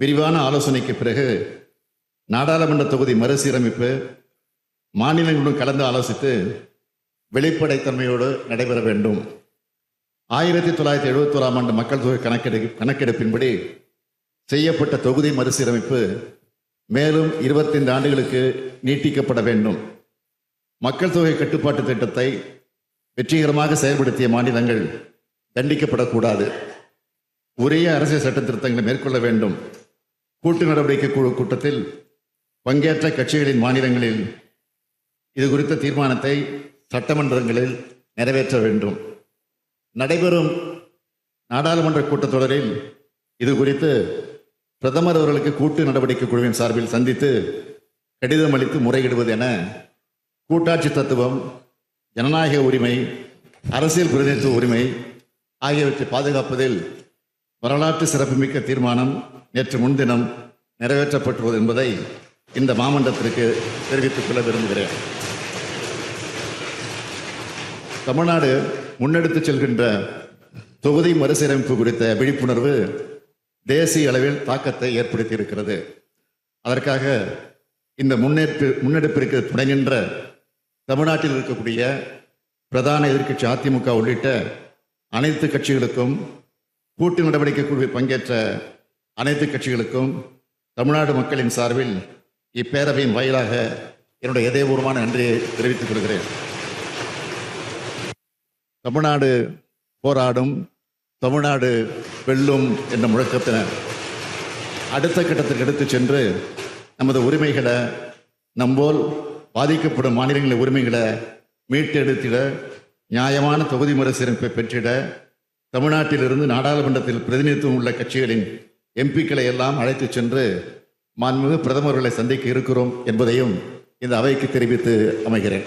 விரிவான ஆலோசனைக்கு பிறகு நாடாளுமன்ற தொகுதி மறுசீரமைப்பு மாநிலங்களுடன் கலந்து ஆலோசித்து வெளிப்படைத்தன்மையோடு நடைபெற வேண்டும். 1971ஆம் ஆண்டு மக்கள் தொகை கணக்கெடுப்பின்படி செய்யப்பட்ட தொகுதி மறுசீரமைப்பு மேலும் 25 ஆண்டுகளுக்கு நீட்டிக்கப்பட வேண்டும். மக்கள் தொகை கட்டுப்பாட்டு திட்டத்தை வெற்றிகரமாக செயல்படுத்திய மாநிலங்கள் தண்டிக்கப்படக்கூடாது. உரிய அரசியல் சட்ட திருத்தங்களை மேற்கொள்ள வேண்டும். கூட்டு நடவடிக்கை குழு கூட்டத்தில் பங்கேற்ற கட்சிகளின் மாநிலங்களில் இது குறித்த தீர்மானத்தை சட்டமன்றங்களில் நிறைவேற்ற வேண்டும். நடைபெறும் நாடாளுமன்ற கூட்டத்தொடரில் இது குறித்து பிரதமர் அவர்களுக்கு கூட்டு நடவடிக்கை குழுவின் சார்பில் சந்தித்து கடிதம் அளித்து முறையிடுவது என கூட்டாட்சி தத்துவம், ஜனநாயக உரிமை, அரசியல் பிரதிநிதித்துவ உரிமை ஆகியவற்றை பாதுகாப்பதில் வரலாற்று சிறப்புமிக்க தீர்மானம் நேற்று முன்தினம் நிறைவேற்றப்பட்டுள்ளது என்பதை இந்த மாமன்றத்திற்கு தெரிவித்துக் கொள்ள விரும்புகிறேன். தமிழ்நாடு முன்னெடுத்து செல்கின்ற தொகுதி மறுசீரமைப்பு குறித்த விழிப்புணர்வு தேசிய அளவில் தாக்கத்தை ஏற்படுத்தி இருக்கிறது. அதற்காக இந்த முன்னெடுப்பிற்கு துணை நின்ற தமிழ்நாட்டில் இருக்கக்கூடிய பிரதான எதிர்க்கட்சி அதிமுக உள்ளிட்ட அனைத்து கட்சிகளுக்கும், கூட்டு நடவடிக்கை குழுவில் பங்கேற்ற அனைத்து கட்சிகளுக்கும் தமிழ்நாடு மக்களின் சார்பில் இப்பேரவையின் வாயிலாக என்னுடைய இதயபூர்வமான நன்றியை தெரிவித்துக் கொள்கிறேன். தமிழ்நாடு போராடும், தமிழ்நாடு வெல்லும் என்ற முழக்கத்தினர் அடுத்த கட்டத்திற்கு எடுத்து சென்று நமது உரிமைகளை, நம்போல் பாதிக்கப்படும் மாநிலங்களின் உரிமைகளை மீட்டெடுத்திட, நியாயமான தொகுதி மறுசீரமைப்பை பெற்றிட தமிழ்நாட்டிலிருந்து நாடாளுமன்றத்தில் பிரதிநிதித்துவம் உள்ள கட்சிகளின் எம்பிக்களை எல்லாம் அழைத்து சென்று மாண்புமிகு பிரதமர்களை சந்திக்க இருக்கிறோம் என்பதையும் இந்த அவைக்கு தெரிவித்து அமைகிறேன்.